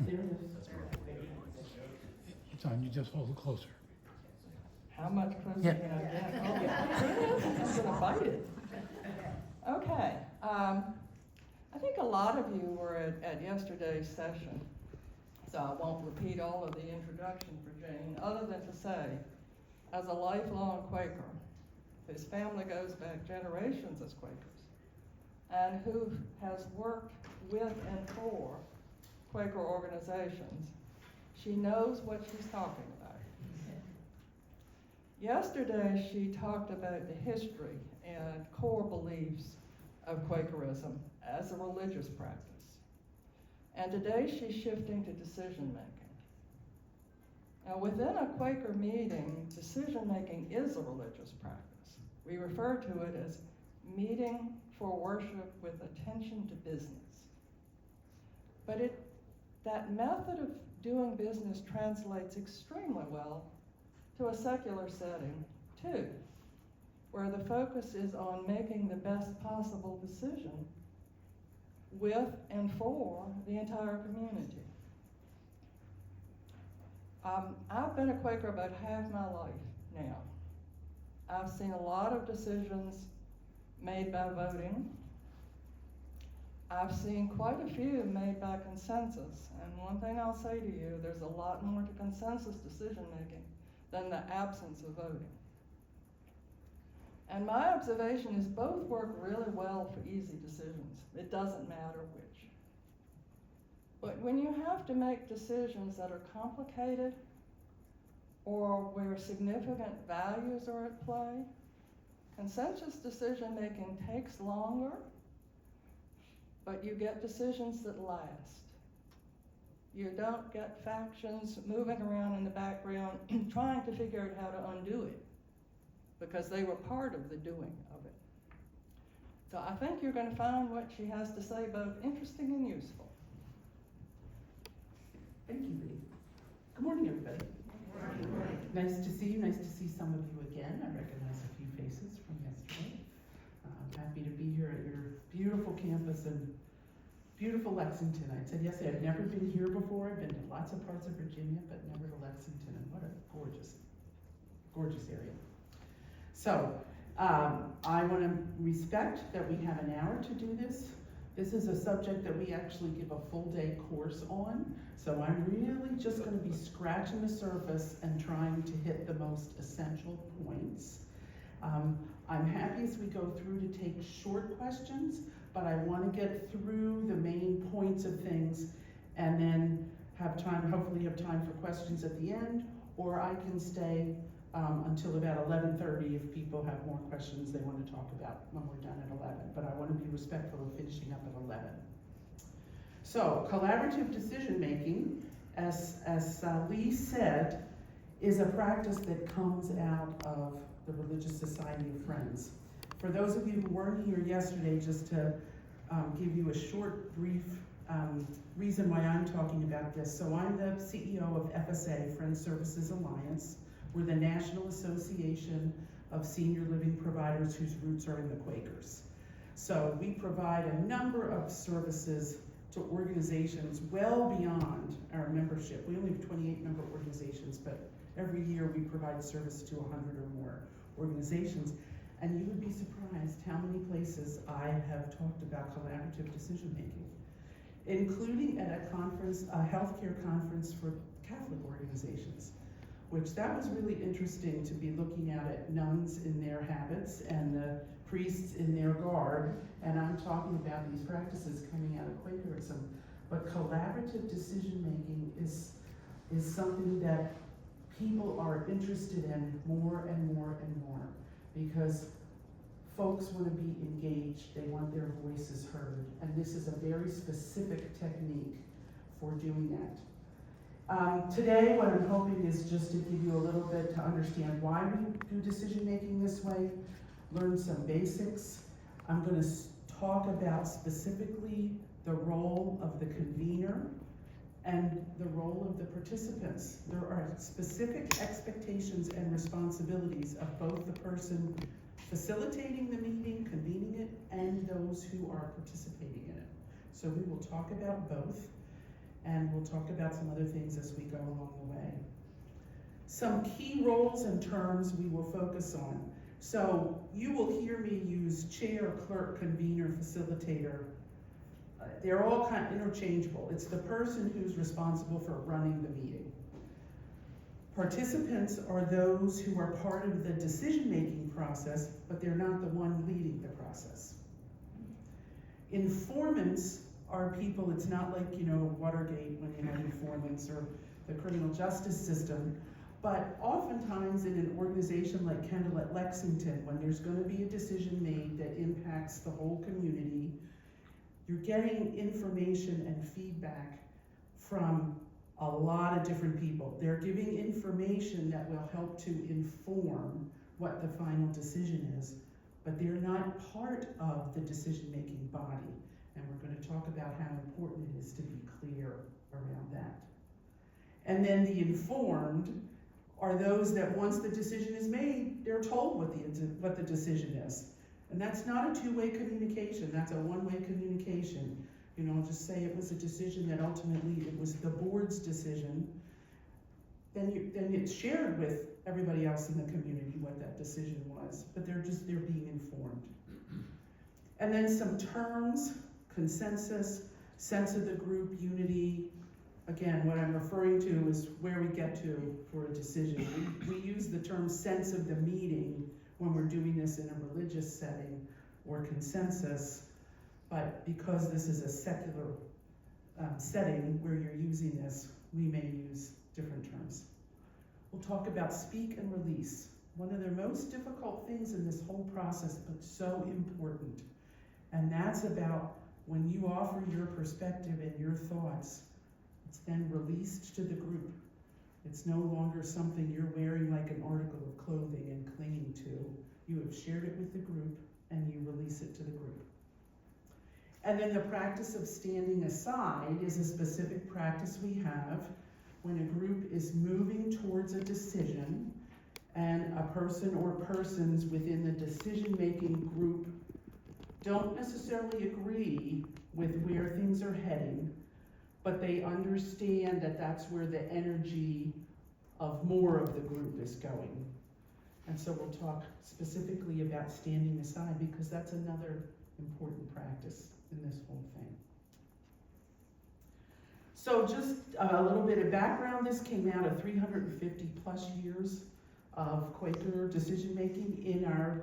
There it is. It's on, you just hold it closer. How much closer Yeah. can I get? Oh, yeah. I'm gonna bite it. Okay, I think a lot of you were at yesterday's session, so I won't repeat all of the introduction for Jane, other than to say, as a lifelong Quaker, whose family goes back generations as Quakers, and who has worked with and for Quaker organizations, she knows what she's talking about. Yesterday, she talked about the history and core beliefs of Quakerism as a religious practice. And today, she's shifting to decision-making. Now, within a Quaker meeting, decision-making is a religious practice. We refer to it as meeting for worship with attention to business. But that method of doing business translates extremely well to a secular setting, too, where the focus is on making the best possible decision with and for the entire community. I've been a Quaker about half my life now. I've seen a lot of decisions made by voting. I've seen quite a few made by consensus, and one thing I'll say to you, there's a lot more to consensus decision making than the absence of voting. And my observation is both work really well for easy decisions. It doesn't matter which. But when you have to make decisions that are complicated or where significant values are at play, consensus decision making takes longer, but you get decisions that last. You don't get factions moving around in the background trying to figure out how to undo it, because they were part of the doing of it. So I think you're going to find what she has to say both interesting and useful. Thank you, Lee. Good morning, everybody. Good morning. Nice to see you. Nice to see some of you again. I recognize a few faces from yesterday. I'm happy to be here at your beautiful campus in beautiful Lexington. I said yesterday, I've never been here before. I've been to lots of parts of Virginia, but never to Lexington. And what a gorgeous, gorgeous area. So, I want to respect that we have an hour to do this. This is a subject that we actually give a full day course on. So I'm really just going to be scratching the surface and trying to hit the most essential points. I'm happy as we go through to take short questions, but I want to get through the main points of things and then have time, hopefully have time for questions at the end, or I can stay until about 11:30 if people have more questions they want to talk about when we're done at 11. But I want to be respectful of finishing up at 11. So collaborative decision making, as Lee said, is a practice that comes out of the Religious Society of Friends. For those of you who weren't here yesterday, just to give you a short, brief reason why I'm talking about this. So I'm the CEO of FSA, Friends Services Alliance. We're the National Association of Senior Living Providers whose roots are in the Quakers. So we provide a number of services to organizations well beyond our membership. We only have 28 member organizations, but every year we provide service to 100 or more organizations. And you would be surprised how many places I have talked about collaborative decision making, including at a conference, a healthcare conference for Catholic organizations, which that was really interesting to be looking at nuns in their habits and the priests in their garb. And I'm talking about these practices coming out of Quakerism. But collaborative decision making is something that people are interested in more and more and more, because folks want to be engaged, they want their voices heard, and this is a very specific technique for doing that. Today, what I'm hoping is just to give you a little bit to understand why we do decision making this way, learn some basics. I'm going to talk about specifically the role of the convener and the role of the participants. There are specific expectations and responsibilities of both the person facilitating the meeting, convening it, and those who are participating in it. So we will talk about both. and we'll talk about some other things as we go along the way. Some key roles and terms we will focus on. So you will hear me use chair, clerk, convener, facilitator. They're all kind of interchangeable. It's the person who's responsible for running the meeting. Participants are those who are part of the decision-making process, but they're not the one leading the process. Informants are people, it's not like, Watergate when you have informants or the criminal justice system, but oftentimes in an organization like Kendall at Lexington, when there's going to be a decision made that impacts the whole community, you're getting information and feedback from a lot of different people. They're giving information that will help to inform what the final decision is, but they're not part of the decision-making body. And we're going to talk about how important it is to be clear around that. And then the informed are those that once the decision is made, they're told what the decision is. And that's not a two-way communication, that's a one-way communication. I'll just say it was a decision that ultimately it was the board's decision. Then it's shared with everybody else in the community what that decision was, but they're being informed. And then some terms, consensus, sense of the group, unity. Again, what I'm referring to is where we get to for a decision. We use the term sense of the meeting when we're doing this in a religious setting or consensus, but because this is a secular setting where you're using this, we may use different terms. We'll talk about speak and release. One of the most difficult things in this whole process, but so important. And that's about when you offer your perspective and your thoughts, it's then released to the group. It's no longer something you're wearing like an article of clothing and clinging to. You have shared it with the group and you release it to the group. And then the practice of standing aside is a specific practice we have when a group is moving towards a decision and a person or persons within the decision-making group don't necessarily agree with where things are heading, but they understand that that's where the energy of more of the group is going. And so we'll talk specifically about standing aside because that's another important practice in this whole thing. So just a little bit of background. This came out of 350 plus years of Quaker decision making in our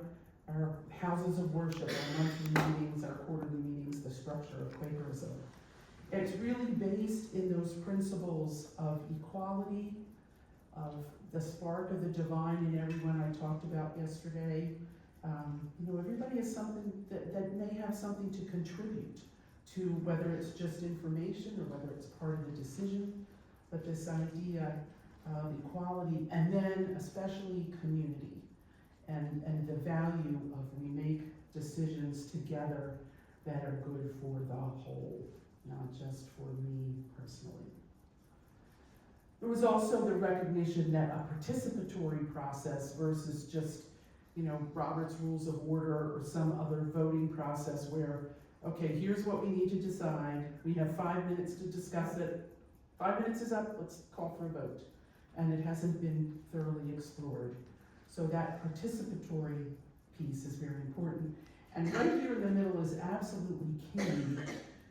houses of worship, our monthly meetings, our quarterly meetings, the structure of Quakerism. It's really based in those principles of equality, of the spark of the divine in everyone I talked about yesterday. Everybody has something that may have something to contribute to, whether it's just information or whether it's part of the decision, but this idea of equality, and then especially community, and the value of we make decisions together that are good for the whole, not just for me personally. There was also the recognition that a participatory process versus just, Robert's Rules of Order or some other voting process where, okay, here's what we need to decide. We have 5 minutes to discuss it. 5 minutes is up, let's call for a vote. And it hasn't been thoroughly explored. So that participatory piece is very important. And right here in the middle is absolutely key,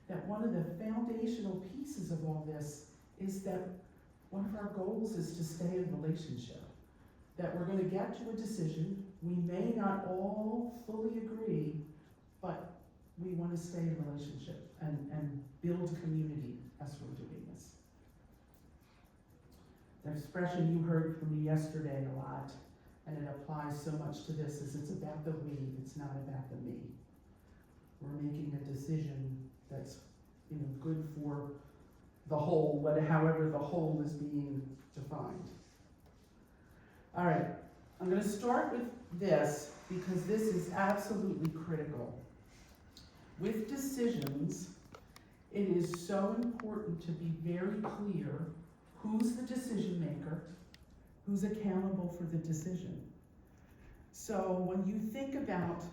that one of the foundational pieces of all this is that one of our goals is to stay in relationship. That we're going to get to a decision. We may not all fully agree, but we want to stay in relationship and build community as we're doing this. The expression you heard from me yesterday a lot, and it applies so much to this, is it's about the we, it's not about the me. We're making a decision that's good for the whole, however the whole is being defined. All right, I'm going to start with this because this is absolutely critical. With decisions, it is so important to be very clear who's the decision maker, who's accountable for the decision. So when you think about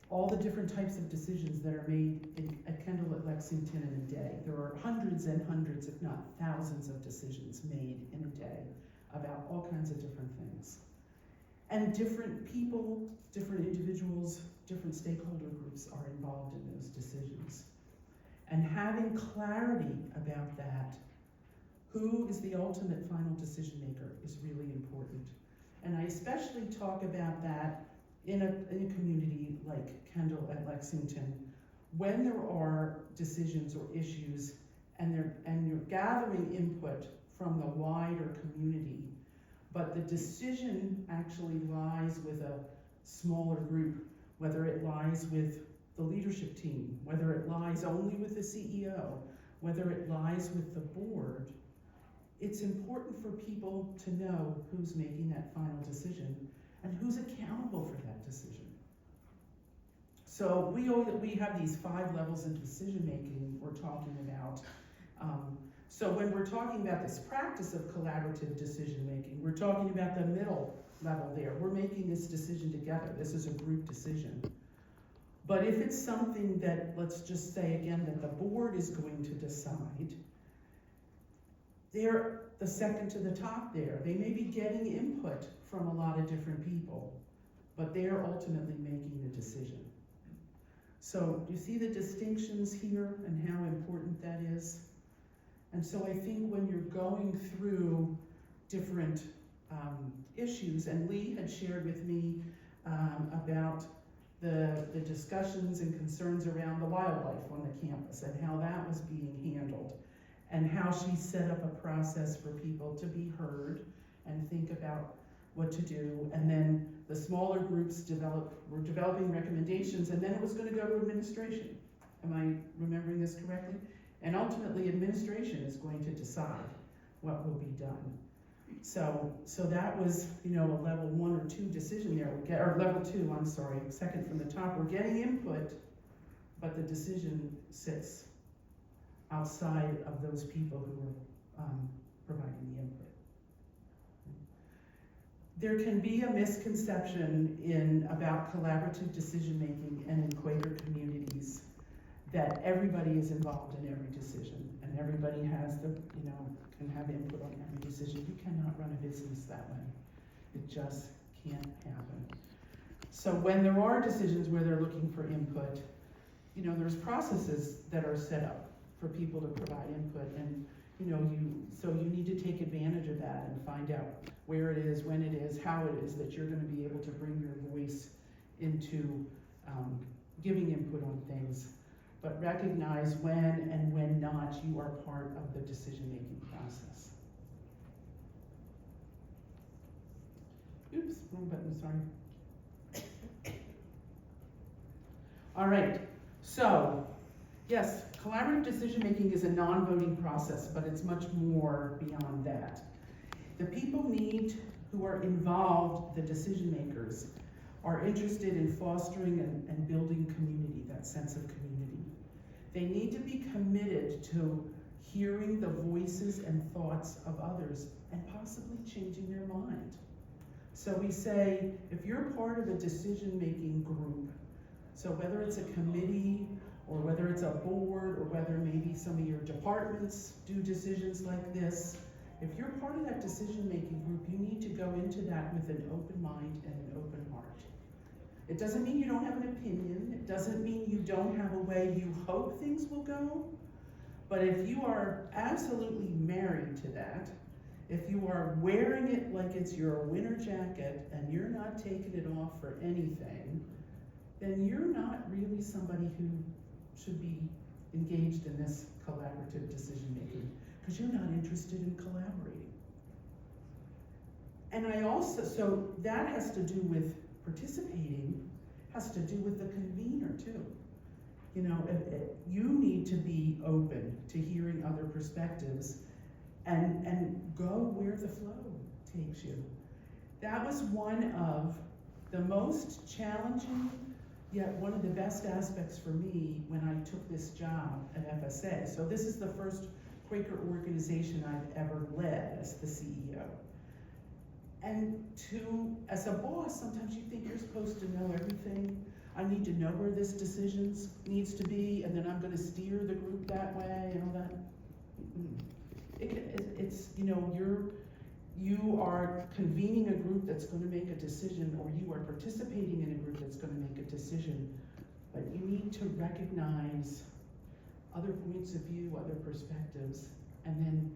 all the different types of decisions that are made at Kendall at Lexington in a day. There are hundreds and hundreds, if not thousands, of decisions made in a day about all kinds of different things. And different people, different individuals, different stakeholder groups are involved in those decisions. And having clarity about that, who is the ultimate final decision maker, is really important. And I especially talk about that in a community like Kendall at Lexington, when there are decisions or issues and you're gathering input from the wider community, but the decision actually lies with a smaller group, whether it lies with the leadership team, whether it lies only with the CEO, whether it lies with the board. It's important for people to know who's making that final decision and who's accountable for that decision. So we have these 5 levels of decision making we're talking about. So when we're talking about this practice of collaborative decision making, we're talking about the middle level there. We're making this decision together. This is a group decision. But if it's something that, let's just say again, that the board is going to decide, they're the second to the top there. They may be getting input from a lot of different people, but they're ultimately making the decision. So you see the distinctions here and how important that is? And so I think when you're going through different issues, and Lee had shared with me about the discussions and concerns around the wildlife on the campus and how that was being handled, and how she set up a process for people to be heard and think about what to do. And then the smaller groups were developing recommendations, and then it was going to go to administration. Am I remembering this correctly? And ultimately, administration is going to decide what will be done. So that was, a level 1 or 2 decision there, or level 2, I'm sorry, second from the top. We're getting input, but the decision sits outside of those people who are providing the input. There can be a misconception about collaborative decision making and in Quaker communities that everybody is involved in every decision and everybody has can have input on every decision. You cannot run a business that way. It just can't happen. So when there are decisions where they're looking for input, there's processes that are set up for people to provide input, and so you need to take advantage of that and find out where it is, when it is, how it is that you're going to be able to bring your voice into giving input on things, but recognize when and when not you are part of the decision-making process. Oops, wrong button, sorry. All right, so yes, collaborative decision-making is a non-voting process, but it's much more beyond that. The people who are involved, the decision makers, are interested in fostering and building community, that sense of community. They need to be committed to hearing the voices and thoughts of others and possibly changing their mind. So we say, if you're part of a decision-making group, so whether it's a committee or whether it's a board, or whether maybe some of your departments do decisions like this, if you're part of that decision-making group, you need to go into that with an open mind and an open heart. It doesn't mean you don't have an opinion. It doesn't mean you don't have a way you hope things will go. But if you are absolutely married to that, if you are wearing it like it's your winter jacket and you're not taking it off for anything, then you're not really somebody who should be engaged in this collaborative decision-making, because you're not interested in collaborating. And so that has to do with participating, has to do with the convener too. You need to be open to hearing other perspectives and go where the flow takes you. That was one of the most challenging, yet one of the best aspects for me when I took this job at FSA. So this is the first Quaker organization I've ever led as the CEO. And as a boss, sometimes you think you're supposed to know everything. I need to know where this decision needs to be, and then I'm gonna steer the group that way and all that. It's, you know, you are convening a group that's gonna make a decision, or you are participating in a group that's gonna make a decision, but you need to recognize other points of view, other perspectives, and then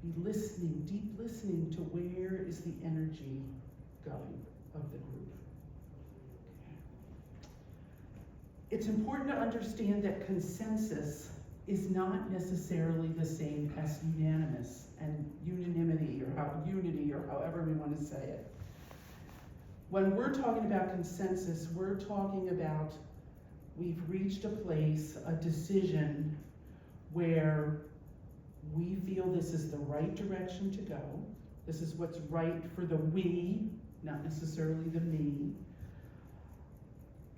be listening, deep listening to where is the energy going of the group. It's important to understand that consensus is not necessarily the same as unanimous and unanimity, or unity, or however we want to say it. When we're talking about consensus, we're talking about we've reached a place, a decision, where we feel this is the right direction to go. This is what's right for the we, not necessarily the me.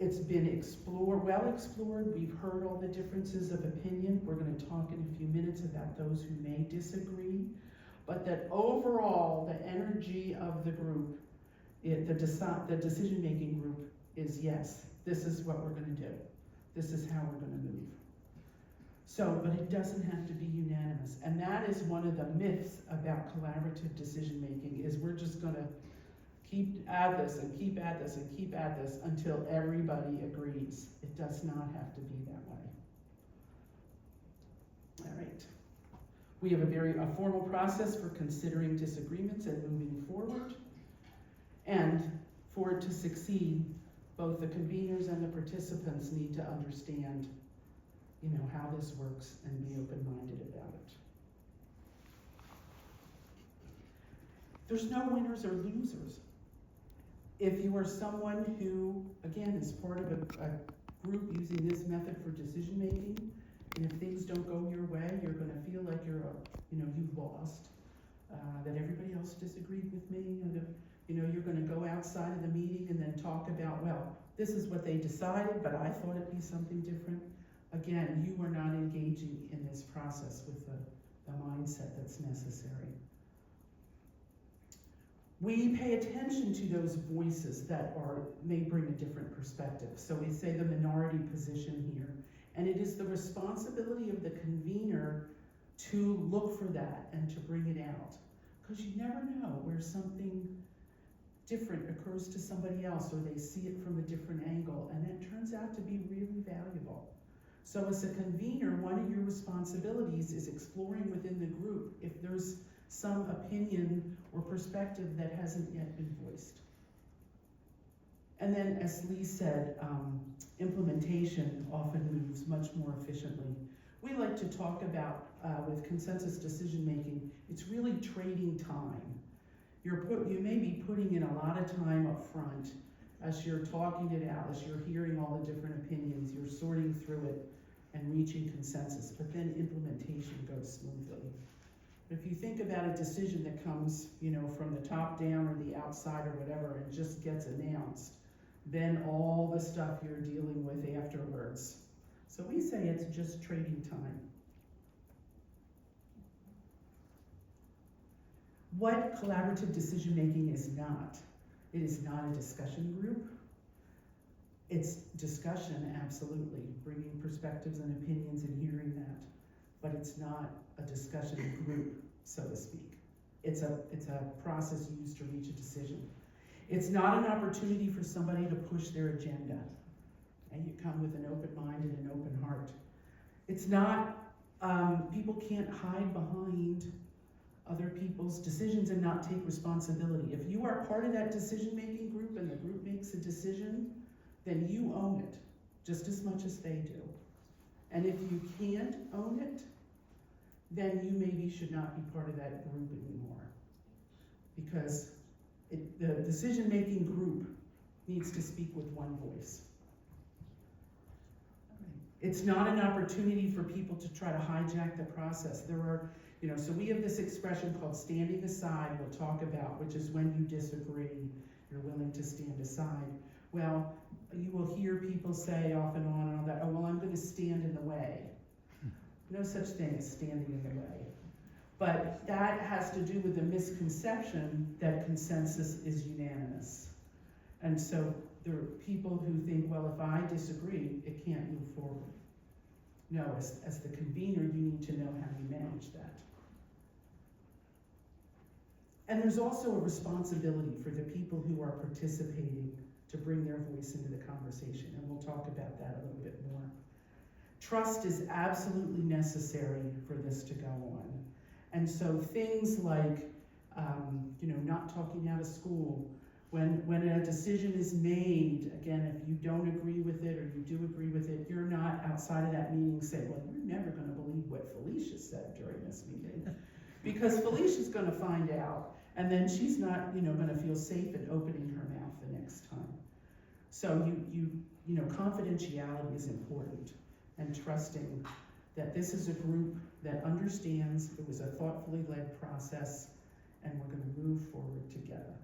It's been well explored. We've heard all the differences of opinion. We're going to talk in a few minutes about those who may disagree. But that overall, the energy of the group, the decision-making group is yes, this is what we're going to do. This is how we're going to move. So, but it doesn't have to be unanimous. And that is one of the myths about collaborative decision-making, is we're just going to keep at this and keep at this and keep at this until everybody agrees. It does not have to be that way. All right. We have a formal process for considering disagreements and moving forward. And for it to succeed, both the conveners and the participants need to understand, you know, how this works and be open-minded about it. There's no winners or losers. If you are someone who, again, is part of a group using this method for decision making, and if things don't go your way, you're going to feel like you've lost, that everybody else disagreed with me, and you're going to go outside of the meeting and then talk about, well, this is what they decided, but I thought it'd be something different. Again, you are not engaging in this process with the mindset that's necessary. We pay attention to those voices that may bring a different perspective. So we say the minority position here. And it is the responsibility of the convener to look for that and to bring it out. Because you never know where something different occurs to somebody else, or they see it from a different angle, and it turns out to be really valuable. So as a convener, one of your responsibilities is exploring within the group if there's some opinion or perspective that hasn't yet been voiced. And then, as Lee said, implementation often moves much more efficiently. We like to talk about, with consensus decision making, it's really trading time. You may be putting in a lot of time up front as you're talking it out, as you're hearing all the different opinions, you're sorting through it and reaching consensus, but then implementation goes smoothly. If you think about a decision that comes, from the top down or the outside or whatever, and just gets announced, then all the stuff you're dealing with afterwards. So we say it's just trading time. What collaborative decision making is not? It is not a discussion group. It's discussion, absolutely, bringing perspectives and opinions and hearing that, but it's not a discussion group, so to speak. It's a process used to reach a decision. It's not an opportunity for somebody to push their agenda, and you come with an open mind and an open heart. It's not, people can't hide behind other people's decisions and not take responsibility. If you are part of that decision-making group and the group makes a decision, then you own it just as much as they do. And if you can't own it, then you maybe should not be part of that group anymore. Because the decision-making group needs to speak with one voice. It's not an opportunity for people to try to hijack the process. There are, so we have this expression called standing aside, we'll talk about, which is when you disagree, you're willing to stand aside. Well, you will hear people say off and on and all that, oh, well, I'm going to stand in the way. No such thing as standing in the way. But that has to do with the misconception that consensus is unanimous. And so there are people who think, well, if I disagree, it can't move forward. No, as the convener, you need to know how you manage that. And there's also a responsibility for the people who are participating to bring their voice into the conversation, and we'll talk about that a little bit more. Trust is absolutely necessary for this to go on. And so things like, not talking out of school, when a decision is made, again, if you don't agree with it or you do agree with it, you're not outside of that meeting saying, well, you're never gonna believe what Felicia said during this meeting. Because Felicia's gonna find out, and then she's not, gonna feel safe in opening her mouth the next time. So confidentiality is important, and trusting that this is a group that understands it was a thoughtfully led process, and we're gonna move forward together.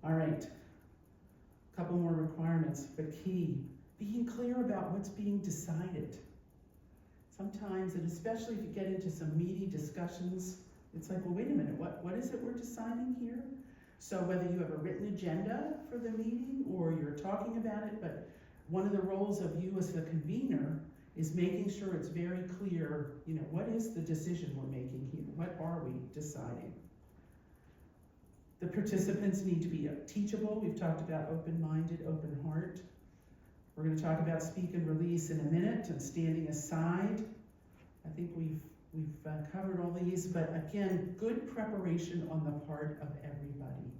All right, a couple more requirements, but key, being clear about what's being decided. Sometimes, and especially if you get into some meaty discussions, it's like, well, wait a minute, what is it we're deciding here? So whether you have a written agenda for the meeting or you're talking about it, but one of the roles of you as the convener is making sure it's very clear, what is the decision we're making here? What are we deciding? The participants need to be teachable. We've talked about open-minded, open heart. We're going to talk about speak and release in a minute, and standing aside. I think we've covered all these, but again, good preparation on the part of everybody.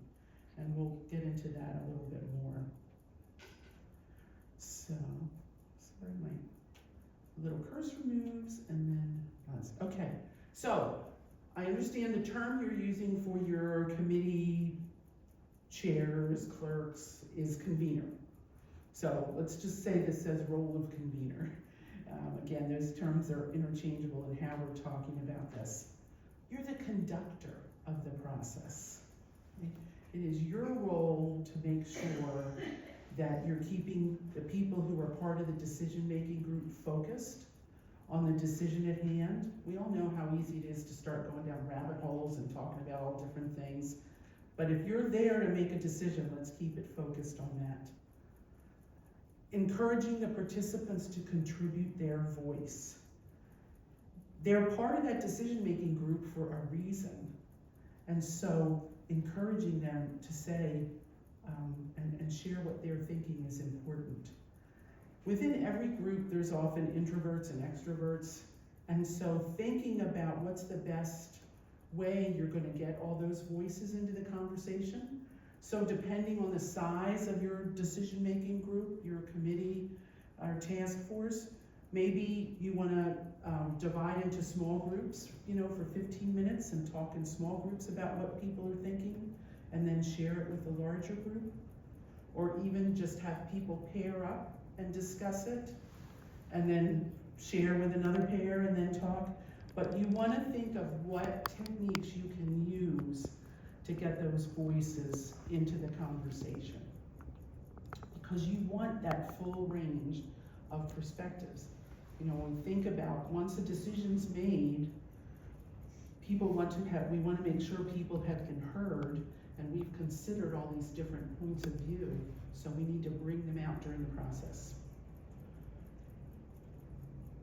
And we'll get into that a little bit more. So, sorry, my little cursor moves, and then, okay. So, I understand the term you're using for your committee chairs, clerks, is convener. So let's just say this says role of convener. Again, those terms are interchangeable in how we're talking about this. You're the conductor of the process. It is your role to make sure that you're keeping the people who are part of the decision-making group focused on the decision at hand. We all know how easy it is to start going down rabbit holes and talking about all different things. But if you're there to make a decision, let's keep it focused on that. Encouraging the participants to contribute their voice. They're part of that decision-making group for a reason. And so encouraging them to say and share what they're thinking is important. Within every group, there's often introverts and extroverts. And so thinking about what's the best way you're going to get all those voices into the conversation. So depending on the size of your decision-making group, your committee or task force, maybe you want to divide into small groups, for 15 minutes and talk in small groups about what people are thinking, and then share it with the larger group. Or even just have people pair up and discuss it, and then share with another pair and then talk. But you want to think of what techniques you can use to get those voices into the conversation. Because you want that full range of perspectives. When we think about once a decision's made, we want to make sure people have been heard, and we've considered all these different points of view, so we need to bring them out during the process.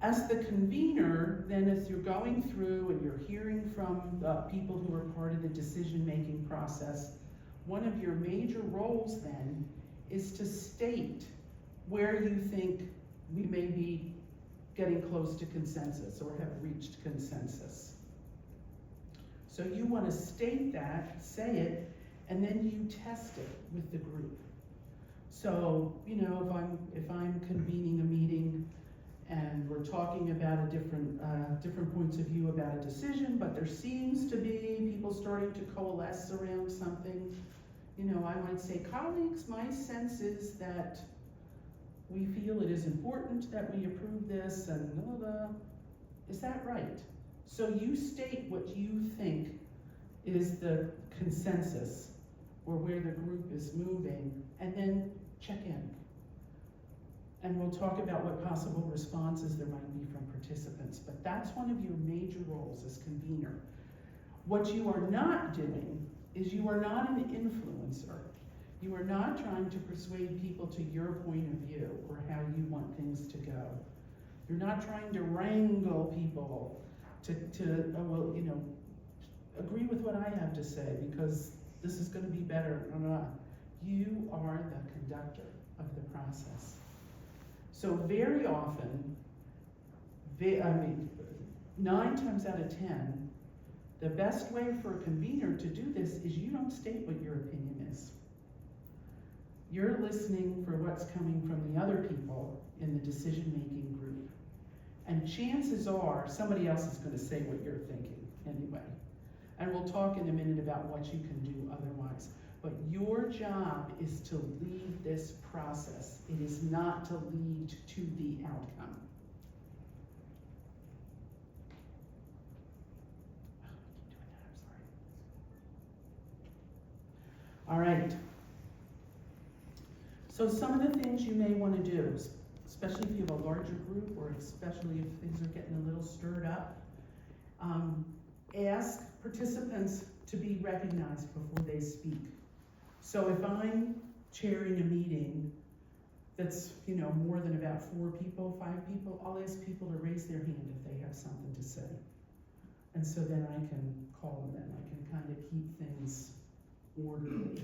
As the convener, then as you're going through and you're hearing from the people who are part of the decision-making process, one of your major roles then is to state where you think we may be getting close to consensus or have reached consensus. So you want to state that, say it, and then you test it with the group. So, if I'm convening a meeting and we're talking about different points of view about a decision, but there seems to be people starting to coalesce around something, I might say, colleagues, my sense is that we feel it is important that we approve this, and blah, blah, blah. Is that right? So you state what you think is the consensus, or where the group is moving, and then check in. And we'll talk about what possible responses there might be from participants, but that's one of your major roles as convener. What you are not doing is you are not an influencer. You are not trying to persuade people to your point of view or how you want things to go. You're not trying to wrangle people to agree with what I have to say because this is going to be better. No. You are the conductor of the process. So very often, 9 times out of 10, the best way for a convener to do this is you don't state what your opinion is. You're listening for what's coming from the other people in the decision-making group. And chances are somebody else is going to say what you're thinking anyway. And we'll talk in a minute about what you can do otherwise. But your job is to lead this process. It is not to lead to the outcome. All right. So some of the things you may want to do, especially if you have a larger group or especially if things are getting a little stirred up, ask participants to be recognized before they speak. So if I'm chairing a meeting that's, more than about 4 people, 5 people, I'll ask people to raise their hand if they have something to say. And so then I can call them in. I can kind of keep things orderly.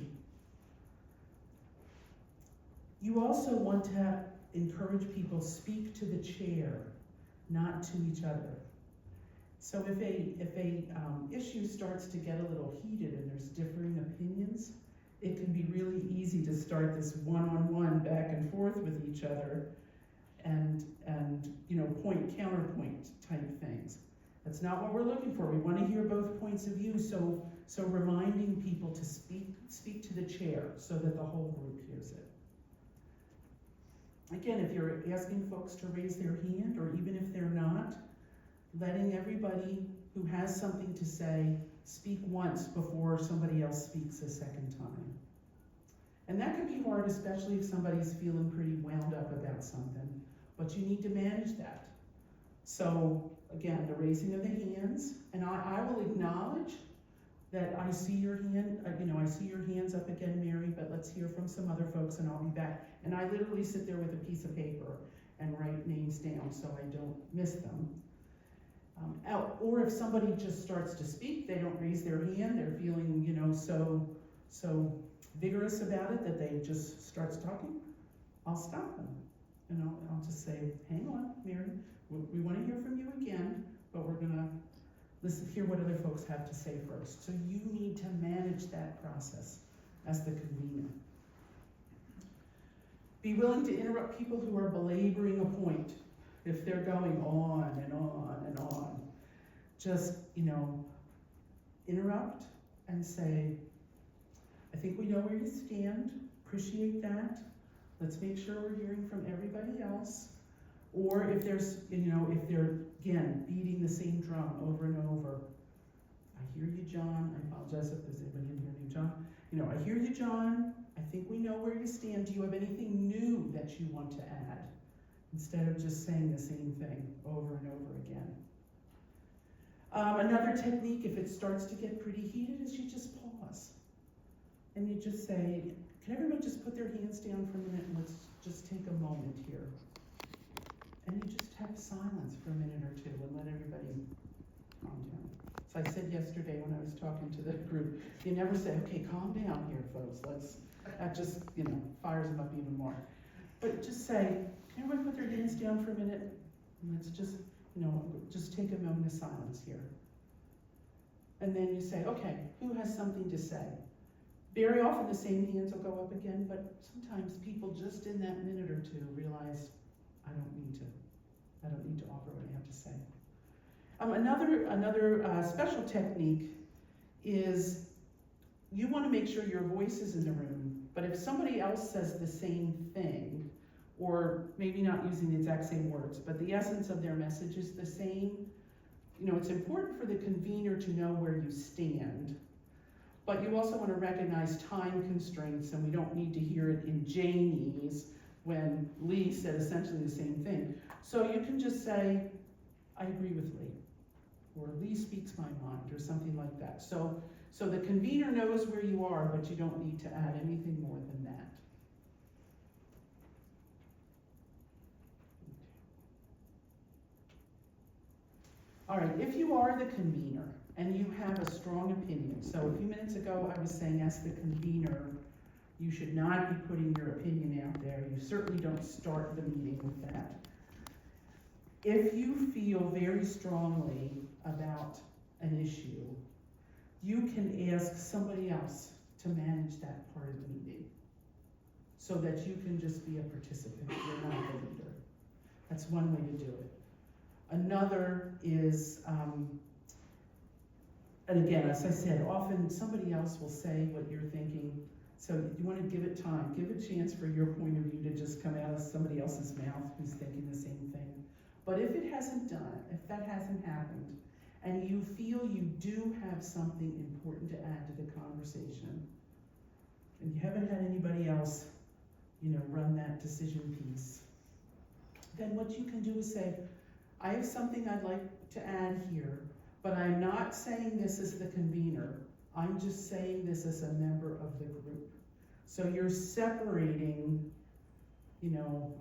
You also want to encourage people speak to the chair, not to each other. So if a issue starts to get a little heated and there's differing opinions, it can be really easy to start this one-on-one back and forth with each other and counterpoint type things. That's not what we're looking for. We want to hear both points of view, so reminding people to speak to the chair so that the whole group hears it. Again, if you're asking folks to raise their hand, or even if they're not, letting everybody who has something to say speak once before somebody else speaks a second time. And that can be hard, especially if somebody's feeling pretty wound up about something, but you need to manage that. So again, the raising of the hands, and I will acknowledge that I see your hand, I see your hands up again, Mary, but let's hear from some other folks and I'll be back. And I literally sit there with a piece of paper and write names down so I don't miss them. Or if somebody just starts to speak, they don't raise their hand, they're feeling, so vigorous about it that they just starts talking, I'll stop them. I'll just say, hang on, Mary, we want to hear from you again, but we're gonna hear what other folks have to say first. So you need to manage that process as the convener. Be willing to interrupt people who are belaboring a point. If they're going on and on and on, just, interrupt and say, I think we know where you stand, appreciate that. Let's make sure we're hearing from everybody else. Or if there's, if they're, again, beating the same drum over and over. I hear you, John. I apologize if there's anybody in here named John. I hear you, John. I think we know where you stand. Do you have anything new that you want to add? Instead of just saying the same thing over and over again. Another technique, if it starts to get pretty heated, is you just pause. And you just say, can everyone just put their hands down for a minute and let's just take a moment here. And you just have silence for a minute or two and let everybody calm down. So I said yesterday when I was talking to the group, you never say, okay, calm down here, folks. That just, fires them up even more. But just say, can everyone put their hands down for a minute? And let's just, just take a moment of silence here. And then you say, okay, who has something to say? Very often the same hands will go up again, but sometimes people just in that minute or two realize, I don't need to offer what I have to say. Another special technique is you want to make sure your voice is in the room, but if somebody else says the same thing, or maybe not using the exact same words, but the essence of their message is the same, it's important for the convener to know where you stand, but you also want to recognize time constraints, and we don't need to hear it in Janie's when Lee said essentially the same thing. So you can just say, I agree with Lee, or Lee speaks my mind, or something like that. So So the convener knows where you are, but you don't need to add anything more than that. All right, if you are the convener and you have a strong opinion, so a few minutes ago I was saying as the convener, you should not be putting your opinion out there. You certainly don't start the meeting with that. If you feel very strongly about an issue, you can ask somebody else to manage that part of the meeting so that you can just be a participant. You're not the leader. That's one way to do it. Another is, and again, as I said, often somebody else will say what you're thinking, so you want to give it time. Give a chance for your point of view to just come out of somebody else's mouth who's thinking the same thing. But if it hasn't done, if that hasn't happened, and you feel you do have something important to add to the conversation, and you haven't had anybody else, run that decision piece, then what you can do is say, I have something I'd like to add here, but I'm not saying this as the convener. I'm just saying this as a member of the group. So you're separating,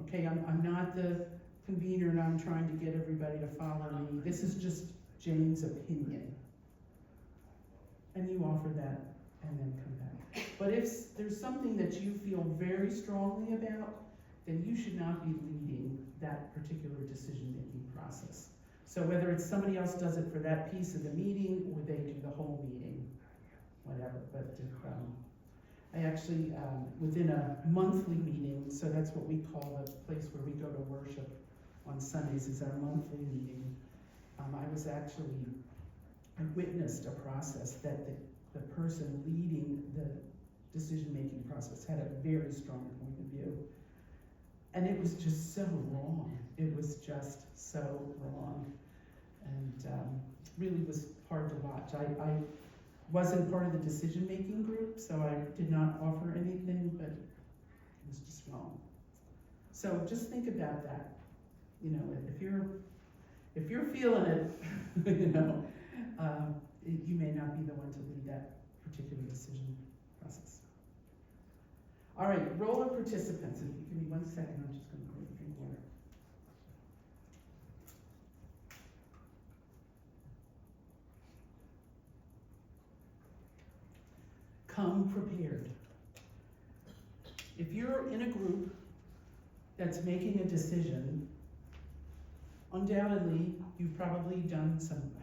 okay, I'm not the convener and I'm trying to get everybody to follow me. This is just Jane's opinion. And you offer that and then come back. But if there's something that you feel very strongly about, then you should not be leading that particular decision-making process. So whether it's somebody else does it for that piece of the meeting or they do the whole meeting, whatever. But I actually, within a monthly meeting, so that's what we call the place where we go to worship on Sundays is our monthly meeting. I witnessed a process that the person leading the decision-making process had a very strong point of view. And it was just so wrong. It was just so wrong. And really was hard to watch. I wasn't part of the decision-making group, so I did not offer anything, but it was just wrong. So just think about that. If you're feeling it, you may not be the one to lead that particular decision process. All right, role of participants. If you give me 1 second, I'm just going to go drink water. Come prepared. If you're in a group that's making a decision, undoubtedly you've probably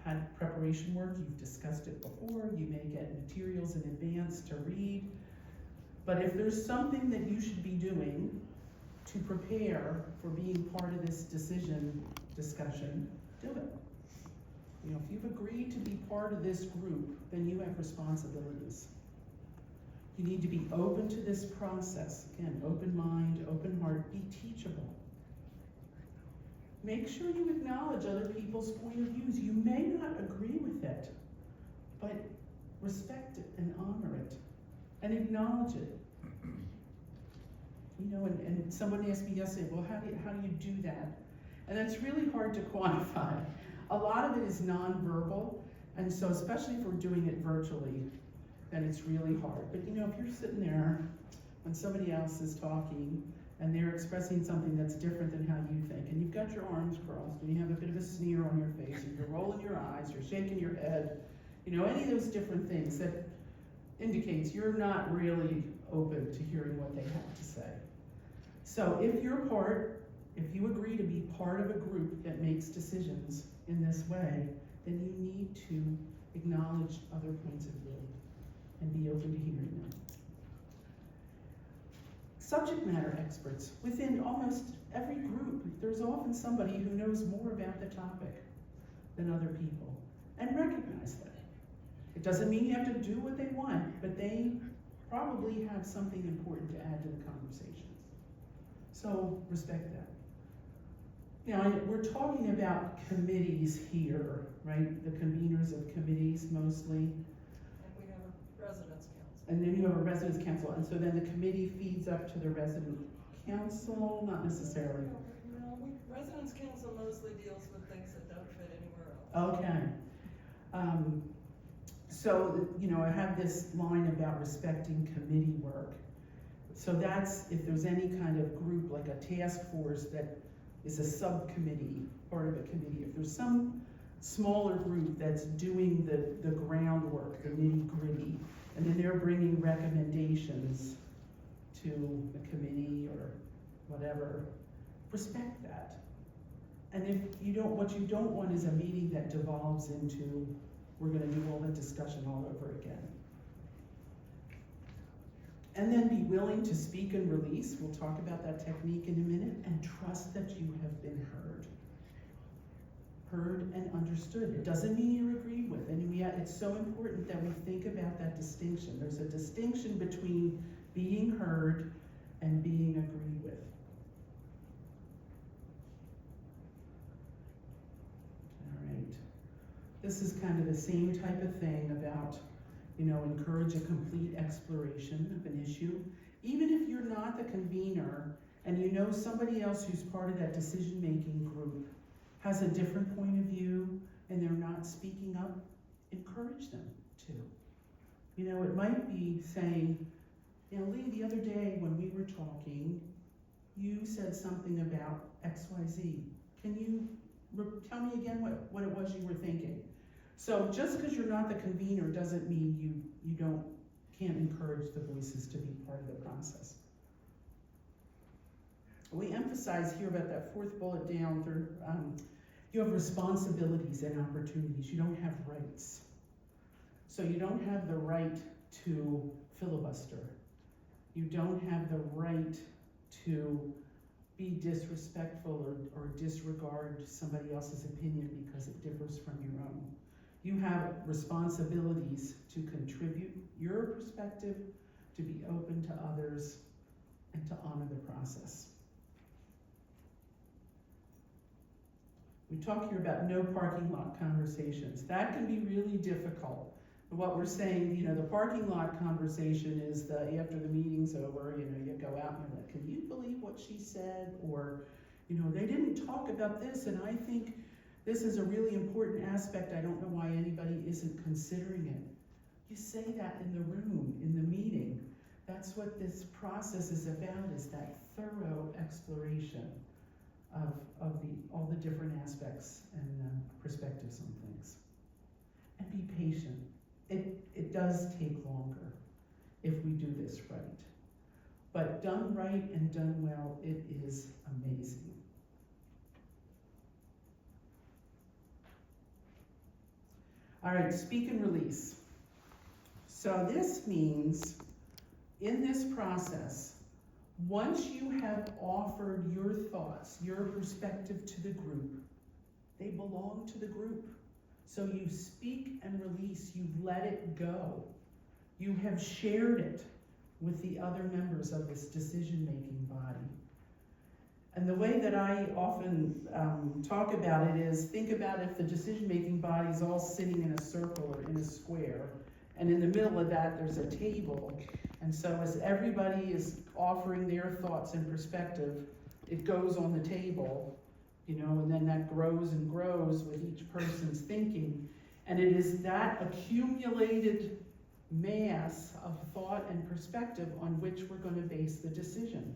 had preparation work, you've discussed it before, you may get materials in advance to read. But if there's something that you should be doing to prepare for being part of this decision discussion, do it. If you've agreed to be part of this group, then you have responsibilities. You need to be open to this process. Again, open mind, open heart, be teachable. Make sure you acknowledge other people's point of views. You may not agree with it, but respect it and honor it. And acknowledge it. And someone asked me yesterday, well, how do you do that? And that's really hard to quantify. A lot of it is nonverbal, and so especially if we're doing it virtually, then it's really hard. But if you're sitting there when somebody else is talking and they're expressing something that's different than how you think, and you've got your arms crossed, and you have a bit of a sneer on your face, and you're rolling your eyes, you're shaking your head, any of those different things that indicates you're not really open to hearing what they have to say. So if you agree to be part of a group that makes decisions in this way, then you need to acknowledge other points of view and be open to hearing them. Subject matter experts. Within almost every group, there's often somebody who knows more about the topic than other people, and recognize that. It doesn't mean you have to do what they want, but they probably have something important to add to the conversation. So respect that. Now, we're talking about committees here, right? The conveners of committees mostly. And we have a residence council. And then you have a residence council, and so then the committee feeds up to the resident council, not necessarily. No, residence council mostly deals with things that don't fit anywhere else. Okay. So, I have this line about respecting committee work. So that's if there's any kind of group, like a task force that is a subcommittee, part of a committee, if there's some smaller group that's doing the groundwork, the nitty-gritty, and then they're bringing recommendations to the committee or whatever, respect that. And what you don't want is a meeting that devolves into, we're gonna do all the discussion all over again. And then be willing to speak and release. We'll talk about that technique in a minute, and trust that you have been heard. Heard and understood. It doesn't mean you're agreed with, and it's so important that we think about that distinction. There's a distinction between being heard and being agreed with. All right. This is kind of the same type of thing about, encourage a complete exploration of an issue. Even if you're not the convener and somebody else who's part of that decision-making group has a different point of view and they're not speaking up, encourage them to. It might be saying, Lee, the other day when we were talking, you said something about XYZ. Can you tell me again what it was you were thinking? So just because you're not the convener doesn't mean you can't encourage the voices to be part of the process. We emphasize here about that fourth bullet down, you have responsibilities and opportunities. You don't have rights. So you don't have the right to filibuster. You don't have the right to be disrespectful or disregard somebody else's opinion because it differs from your own. You have responsibilities to contribute your perspective, to be open to others, and to honor the process. We talk here about no parking lot conversations. That can be really difficult. What we're saying, the parking lot conversation is after the meeting's over, you go out and you're like, can you believe what she said? Or, they didn't talk about this, and I think this is a really important aspect. I don't know why anybody isn't considering it. You say that in the room, in the meeting. That's what this process is about, is that thorough exploration of all the different aspects and perspectives on things. And be patient. It does take longer if we do this right. But done right and done well, it is amazing. All right, speak and release. So this means, in this process, once you have offered your thoughts, your perspective to the group, they belong to the group. So you speak and release, you've let it go. You have shared it with the other members of this decision-making body. And the way that I often talk about it is, think about if the decision-making body is all sitting in a circle or in a square, and in the middle of that there's a table. And so as everybody is offering their thoughts and perspective, it goes on the table, and then that grows and grows with each person's thinking. And it is that accumulated mass of thought and perspective on which we're going to base the decision.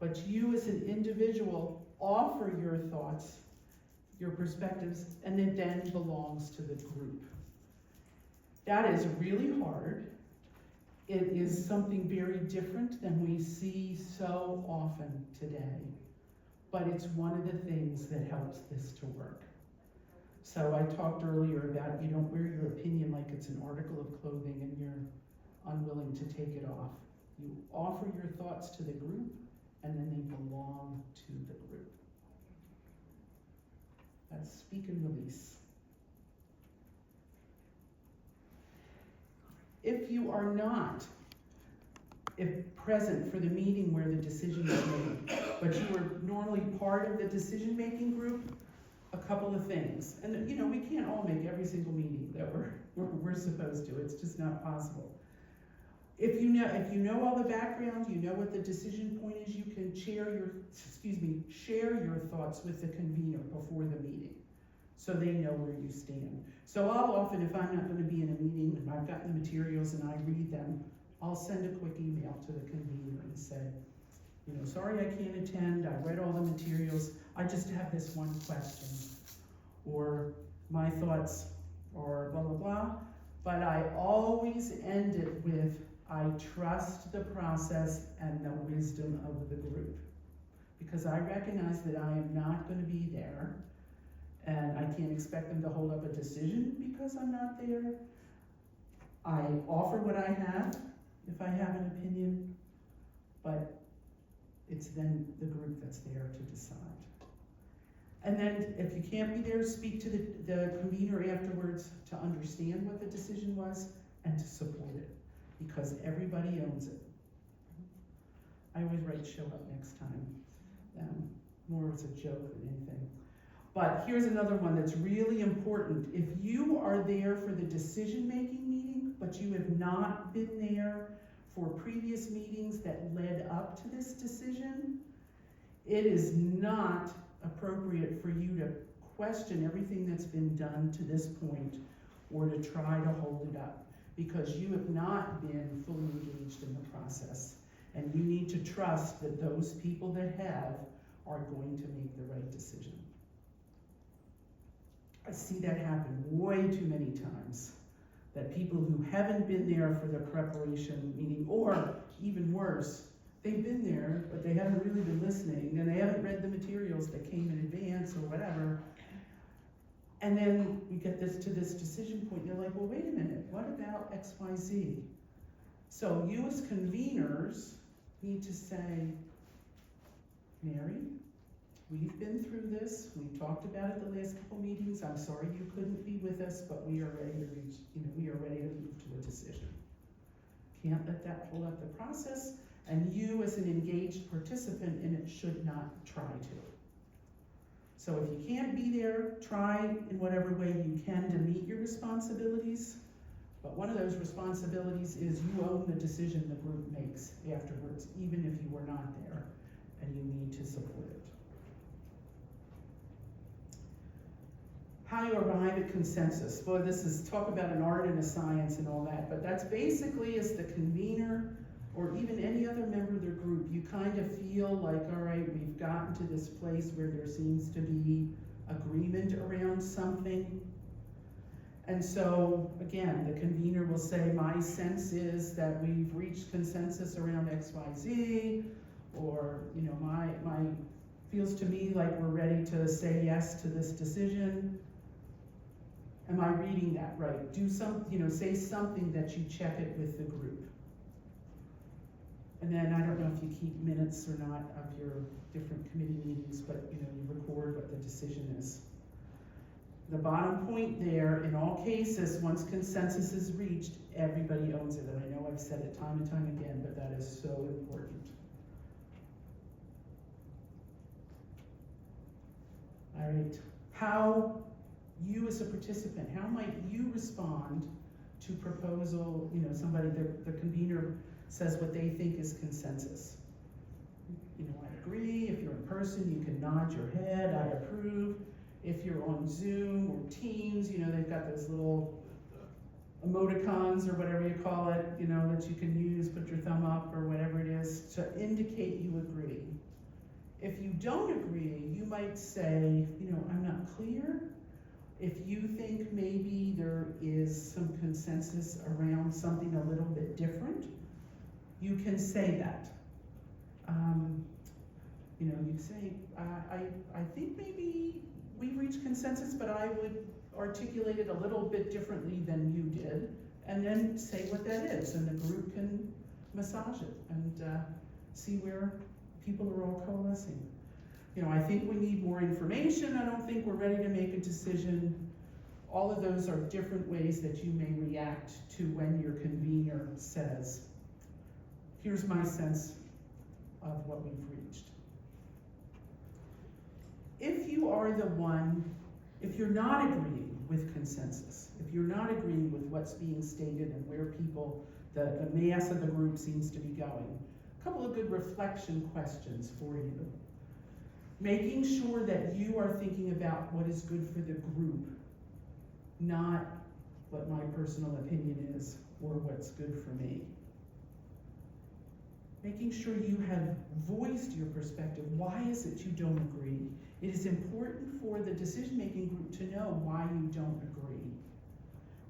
But you as an individual offer your thoughts, your perspectives, and it then belongs to the group. That is really hard. It is something very different than we see so often today. But it's one of the things that helps this to work. So I talked earlier about you don't wear your opinion like it's an article of clothing and you're unwilling to take it off. You offer your thoughts to the group, and then they belong to the group. That's speak and release. If you are not present for the meeting where the decision is made, but you are normally part of the decision-making group, a couple of things. And we can't all make every single meeting that we're supposed to. It's just not possible. If you know all the background, you know what the decision point is, you can share your thoughts with the convener before the meeting. so they know where you stand. So I'll often, if I'm not gonna be in a meeting and I've gotten the materials and I read them, I'll send a quick email to the convener and say, sorry I can't attend, I read all the materials, I just have this one question, or my thoughts, or blah, blah, blah. But I always end it with, I trust the process and the wisdom of the group. Because I recognize that I am not gonna be there, and I can't expect them to hold up a decision because I'm not there. I offer what I have, if I have an opinion, but it's then the group that's there to decide. And then if you can't be there, speak to the convener afterwards to understand what the decision was and to support it, because everybody owns it. I always write show up next time, more as a joke than anything. But here's another one that's really important. If you are there for the decision-making meeting, but you have not been there for previous meetings that led up to this decision, it is not appropriate for you to question everything that's been done to this point or to try to hold it up, because you have not been fully engaged in the process. And you need to trust that those people that have are going to make the right decision. I see that happen way too many times, that people who haven't been there for the preparation meeting, or even worse, they've been there, but they haven't really been listening, and they haven't read the materials that came in advance or whatever. And then we get to this decision point, and they're like, well, wait a minute, what about X, Y, Z? So you as conveners need to say, Mary, we've been through this, we talked about it the last couple meetings, I'm sorry you couldn't be with us, but we are ready to reach, we are ready to move to a decision. Can't let that pull up the process, and you as an engaged participant in it should not try to. So if you can't be there, try in whatever way you can to meet your responsibilities, but one of those responsibilities is you own the decision the group makes afterwards, even if you were not there, and you need to support it. How you arrive at consensus. Boy, this is talk about an art and a science and all that, but that's basically as the convener or even any other member of their group, you kind of feel like, all right, we've gotten to this place where there seems to be agreement around something. And so, again, the convener will say, my sense is that we've reached consensus around X, Y, Z, or, my feels to me like we're ready to say yes to this decision. Am I reading that right? Do say something that you check it with the group. And then I don't know if you keep minutes or not of your different committee meetings, but you record what the decision is. The bottom point there, in all cases, once consensus is reached, everybody owns it. And I know I've said it time and time again, but that is so important. All right, how you as a participant, how might you respond to proposal, somebody, the convener says what they think is consensus. I agree. If you're in person, you can nod your head, I approve. If you're on Zoom or Teams, they've got those little emoticons or whatever you call it, that you can use, put your thumb up or whatever it is to indicate you agree. If you don't agree, you might say, I'm not clear. If you think maybe there is some consensus around something a little bit different, you can say that. You'd say, I think maybe we've reached consensus, but I would articulate it a little bit differently than you did, and then say what that is, and the group can massage it and see where people are all coalescing. I think we need more information. I don't think we're ready to make a decision. All of those are different ways that you may react to when your convener says, here's my sense of what we've reached. If you are the one, if you're not agreeing with consensus, if you're not agreeing with what's being stated and where people, the mass of the group seems to be going, a couple of good reflection questions for you. Making sure that you are thinking about what is good for the group, not what my personal opinion is or what's good for me. Making sure you have voiced your perspective. Why is it you don't agree? It is important for the decision-making group to know why you don't agree.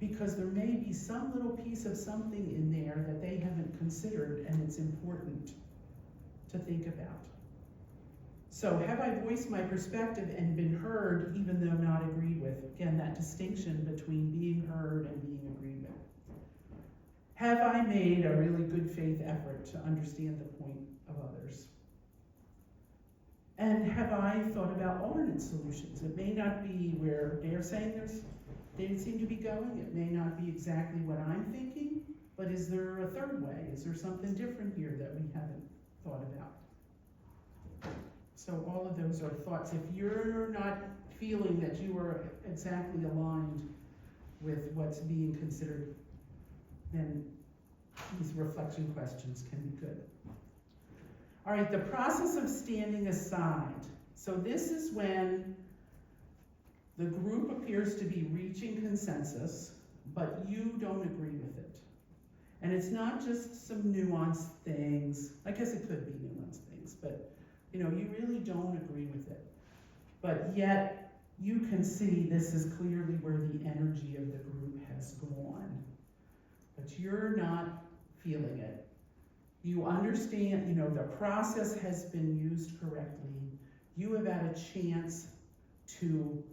Because there may be some little piece of something in there that they haven't considered, and it's important to think about. So have I voiced my perspective and been heard even though not agreed with? Again, that distinction between being heard and being agreed with. Have I made a really good faith effort to understand the point of others? And have I thought about alternate solutions? It may not be where they're saying they seem to be going. It may not be exactly what I'm thinking, but is there a third way? Is there something different here that we haven't thought about? So all of those are thoughts. If you're not feeling that you are exactly aligned with what's being considered, then these reflection questions can be good. All right, the process of standing aside. So this is when the group appears to be reaching consensus, but you don't agree with it. And it's not just some nuanced things. I guess it could be nuanced things, but you really don't agree with it. But yet, you can see this is clearly where the energy of the group has gone. But you're not feeling it. You understand, the process has been used correctly. You have had a chance to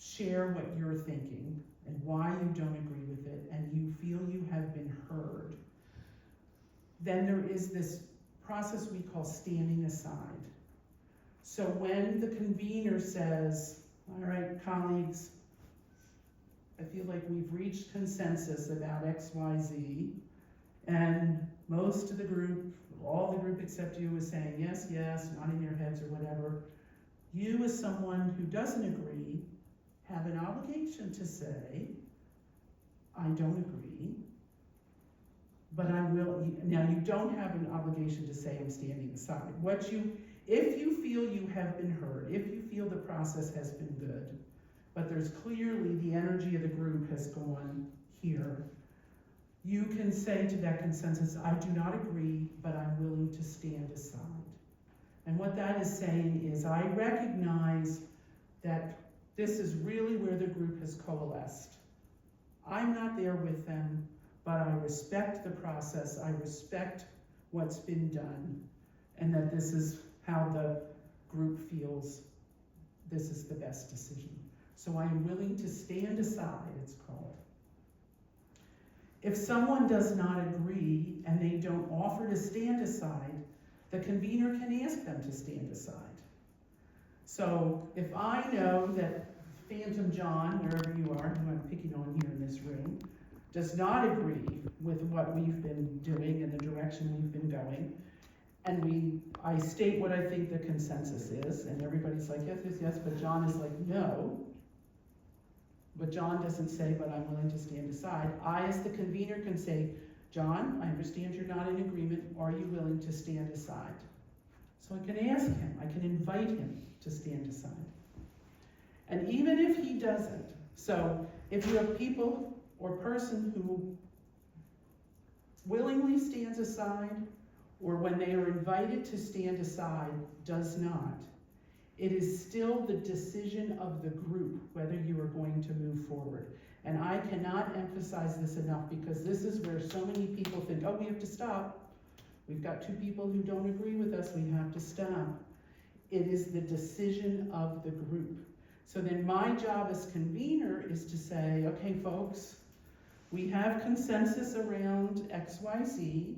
share what you're thinking and why you don't agree with it, and you feel you have been heard. Then there is this process we call standing aside. So when the convener says, all right, colleagues, I feel like we've reached consensus about X, Y, Z, and most of the group, all the group except you is saying yes, yes, nodding their heads or whatever. You as someone who doesn't agree have an obligation to say, I don't agree, but I will. Now you don't have an obligation to say I'm standing aside. If you feel you have been heard, if you feel the process has been good, but there's clearly the energy of the group has gone here, you can say to that consensus, I do not agree, but I'm willing to stand aside. And what that is saying is I recognize that this is really where the group has coalesced. I'm not there with them, but I respect the process, I respect what's been done, and that this is how the group feels this is the best decision. So I am willing to stand aside, it's called. If someone does not agree and they don't offer to stand aside, the convener can ask them to stand aside. So if I know that Phantom John, wherever you are, who I'm picking on here in this room, does not agree with what we've been doing and the direction we've been going, and I state what I think the consensus is, and everybody's like, yes, yes, yes, but John is like, no. But John doesn't say, but I'm willing to stand aside. I, as the convener, can say, John, I understand you're not in agreement. Are you willing to stand aside? So I can ask him, I can invite him to stand aside. And even if he doesn't, so if you have people or person who willingly stands aside, or when they are invited to stand aside, does not, it is still the decision of the group whether you are going to move forward. And I cannot emphasize this enough, because this is where so many people think, oh, we have to stop. We've got two people who don't agree with us, we have to stop. It is the decision of the group. So then my job as convener is to say, okay, folks, we have consensus around X, Y, Z.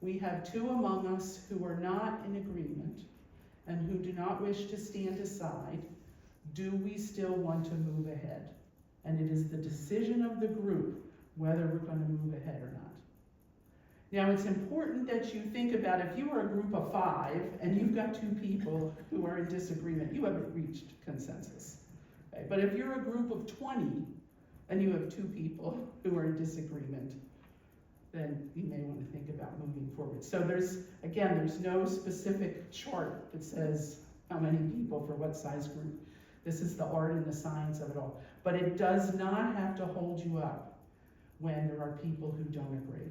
We have two among us who are not in agreement and who do not wish to stand aside. Do we still want to move ahead? And it is the decision of the group whether we're going to move ahead or not. Now, it's important that you think about, if you are a group of 5 and you've got 2 people who are in disagreement, you haven't reached consensus. Okay? But if you're a group of 20 and you have 2 people who are in disagreement, then you may want to think about moving forward. So there's no specific chart that says how many people for what size group. This is the art and the science of it all. But it does not have to hold you up when there are people who don't agree.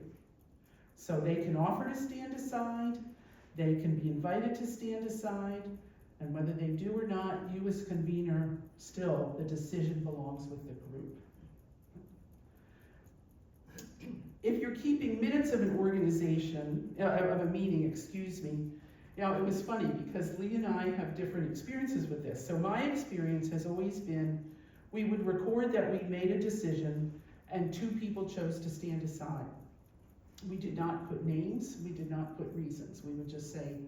So they can offer to stand aside, they can be invited to stand aside, and whether they do or not, you as convener, still, the decision belongs with the group. If you're keeping minutes of an organization, of a meeting, excuse me, it was funny because Lee and I have different experiences with this. So my experience has always been, we would record that we made a decision and 2 people chose to stand aside. We did not put names, we did not put reasons. We would just say,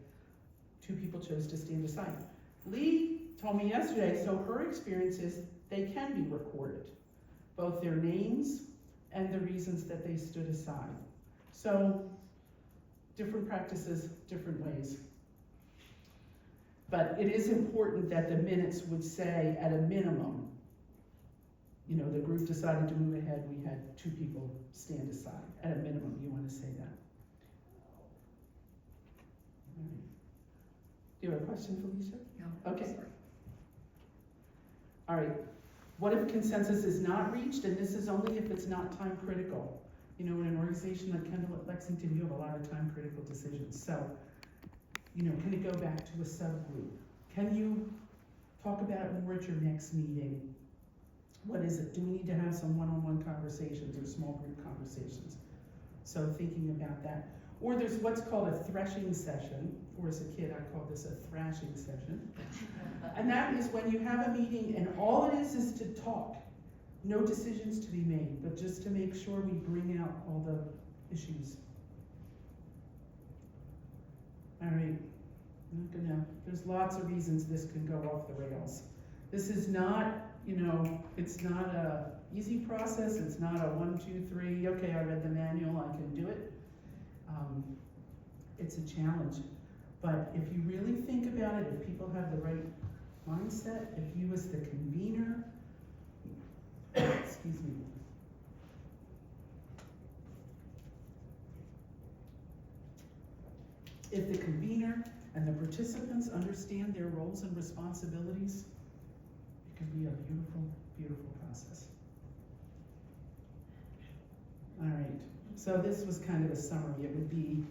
2 people chose to stand aside. Lee told me yesterday, so her experience is they can be recorded, both their names and the reasons that they stood aside. So, different practices, different ways. But it is important that the minutes would say, at a minimum, the group decided to move ahead, we had 2 people stand aside. At a minimum, you want to say that. Do you have a question, Felicia? No. Okay. Sorry. All right. What if consensus is not reached, and this is only if it's not time critical? In an organization like Kendall at Lexington, you have a lot of time critical decisions. So, can it go back to a subgroup? Can you talk about it more at your next meeting? What is it? Do we need to have some one-on-one conversations or small group conversations? So thinking about that. Or there's what's called a threshing session, or as a kid I called this a thrashing session. And that is when you have a meeting and all it is to talk. No decisions to be made, but just to make sure we bring out all the issues. All right, there's lots of reasons this can go off the rails. This is not, it's not a easy process. It's not a 1, 2, 3, okay, I read the manual, I can do it. It's a challenge. But if you really think about it, if people have the right mindset, if you as the convener, excuse me, if the convener and the participants understand their roles and responsibilities, it can be a beautiful, beautiful process. All right, so this was kind of a summary. It would be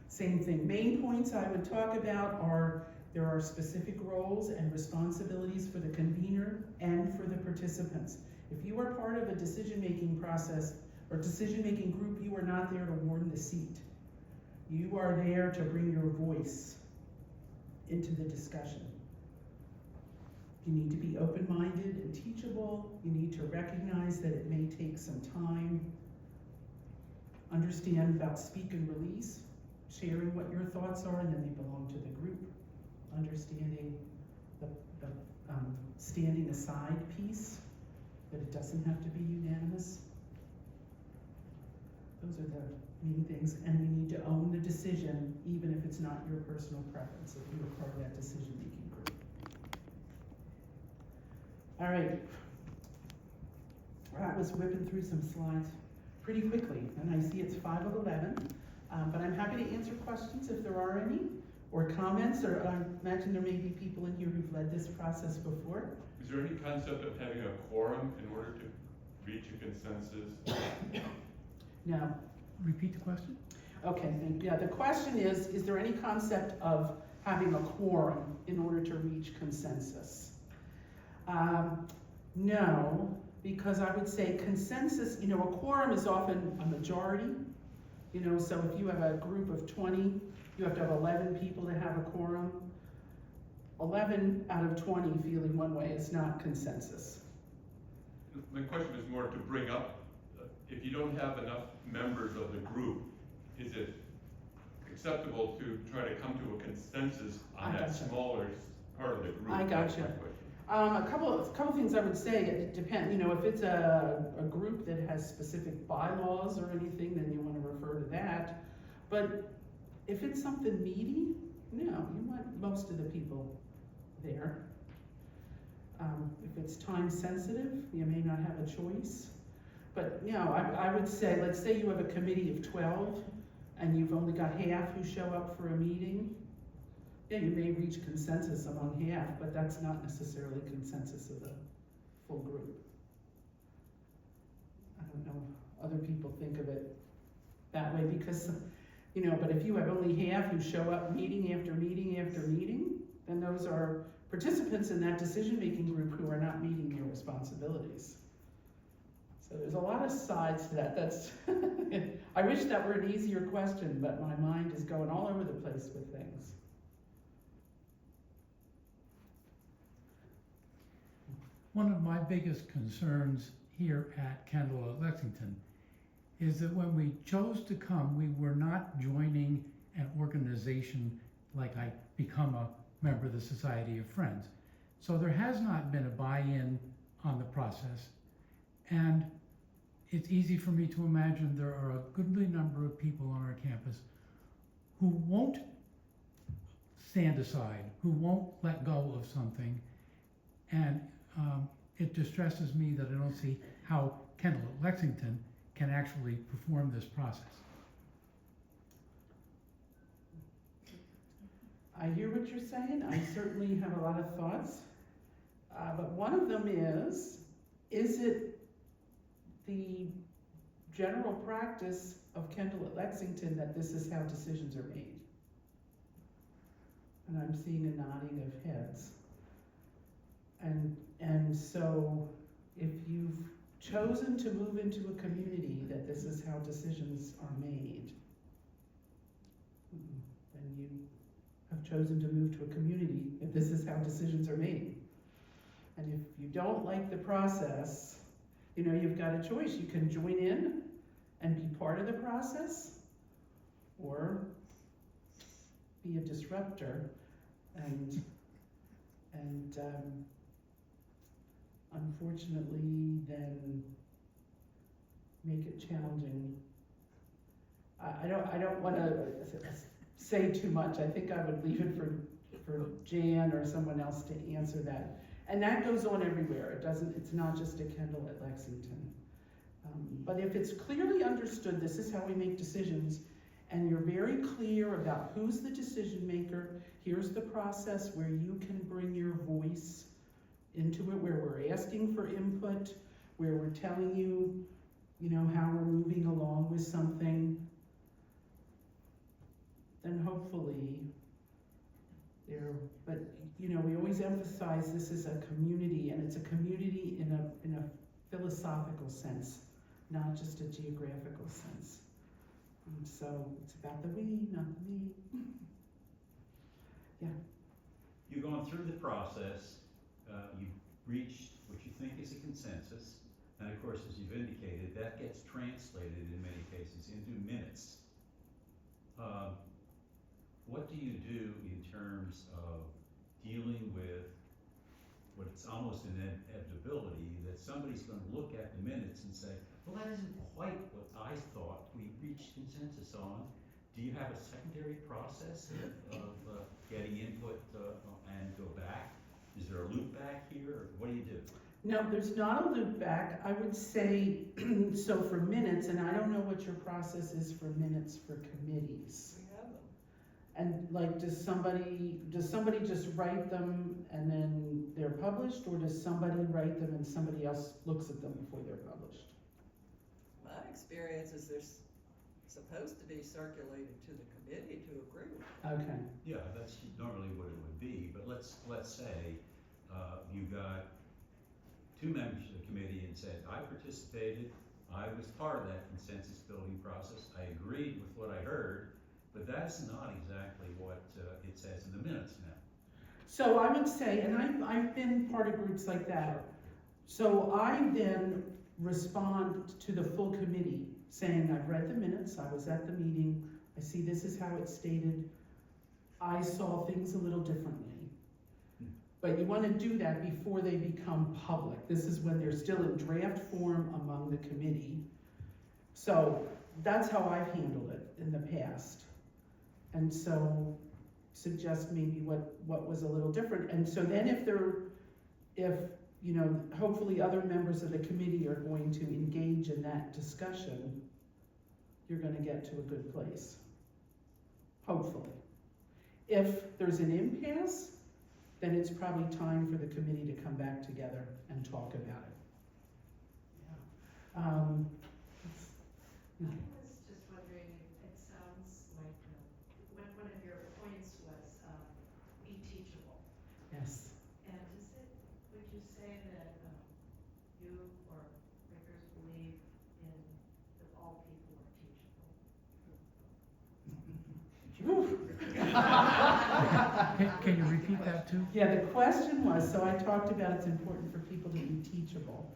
same thing. Main points I would talk about are there are specific roles and responsibilities for the convener and for the participants. If you are part of a decision-making process or decision-making group, you are not there to warm the seat. You are there to bring your voice into the discussion. You need to be open-minded and teachable. You need to recognize that it may take some time. Understand about speak and release, sharing what your thoughts are, and then they belong to the group. Understanding the standing aside piece, that it doesn't have to be unanimous. Those are the main things, and we need to own the decision, even if it's not your personal preference, if you're part of that decision-making group. All right, that was whipping through some slides pretty quickly, and I see it's 5:11, but I'm happy to answer questions if there are any, or comments, or I imagine there may be people in here who've led this process before. Is there any concept of having a quorum in order to reach a consensus? No. Repeat the question? Okay, yeah, the question is there any concept of having a quorum in order to reach consensus? No, because I would say consensus, a quorum is often a majority, so if you have a group of 20, you have to have 11 people to have a quorum. 11 out of 20 feeling one way is not consensus. My question is more to bring up, if you don't have enough members of the group, is it acceptable to try to come to a consensus on that smaller part of the group? I gotcha. A couple things I would say, it depends, if it's a group that has specific bylaws or anything, then you want to refer to that. But if it's something meaty, no, you want most of the people there. If it's time sensitive, you may not have a choice. But I would say, let's say you have a committee of 12 and you've only got half who show up for a meeting. Yeah, you may reach consensus among half, but that's not necessarily consensus of the full group. I don't know if other people think of it that way, because, you know, but if you have only half who show up meeting after meeting after meeting, then those are participants in that decision-making group who are not meeting their responsibilities. So there's a lot of sides to that. That's, I wish that were an easier question, but my mind is going all over the place with things. One of my biggest concerns here at Kendall at Lexington is that when we chose to come, we were not joining an organization like I become a member of the Society of Friends. So there has not been a buy-in on the process. And it's easy for me to imagine there are a goodly number of people on our campus who won't stand aside, who won't let go of something. And it distresses me that I don't see how Kendall at Lexington can actually perform this process. I hear what you're saying. I certainly have a lot of thoughts. But one of them is it the general practice of Kendall at Lexington that this is how decisions are made? And I'm seeing a nodding of heads. And so if you've chosen to move into a community that this is how decisions are made, then you have chosen to move to a community if this is how decisions are made. And if you don't like the process, you know, you've got a choice. You can join in and be part of the process, or be a disruptor and unfortunately then make it challenging. I don't want to say too much. I think I would leave it for Jan or someone else to answer that. And that goes on everywhere. It's not just a Kendall at Lexington. But if it's clearly understood, this is how we make decisions, and you're very clear about who's the decision maker, here's the process where you can bring your voice into it, where we're asking for input, where we're telling you, you know, how we're moving along with something, then hopefully but you know, we always emphasize this is a community, and it's a community in a philosophical sense, not just a geographical sense. And so it's about the we, not the me. Yeah. You've gone through the process, you've reached what you think is a consensus, and of course, as you've indicated, that gets translated in many cases into minutes. What do you do in terms of dealing with what's almost an inevitability that somebody's going to look at the minutes and say, well, that isn't quite what I thought we reached consensus on. Do you have a secondary process of getting input and go back? Is there a loop back here, or what do you do? No, there's not a loop back. I would say, so for minutes, and I don't know what your process is for minutes for committees. We have them. And like, does somebody just write them and then they're published, or does somebody write them and somebody else looks at them before they're published? My experience is they're supposed to be circulated to the committee to agree with. Okay. Yeah, that's normally what it would be, but let's say you got two members of the committee and said, I participated, I was part of that consensus building process, I agreed with what I heard, but that's not exactly what it says in the minutes now. So I would say, and I've been part of groups like that, so I then respond to the full committee saying, I've read the minutes, I was at the meeting, I see this is how it's stated, I saw things a little differently. But you want to do that before they become public. This is when they're still in draft form among the committee. So that's how I've handled it in the past. And so suggest maybe what was a little different. And so then if you know, hopefully other members of the committee are going to engage in that discussion, you're going to get to a good place. Hopefully. If there's an impasse, then it's probably time for the committee to come back together and talk about it. Yeah. I was just wondering, it sounds like, one of your points was, be teachable. Yes. And would you say that, you or Quakers believe in that all people are teachable? Can you repeat that too? Yeah, the question was, so I talked about it's important for people to be teachable.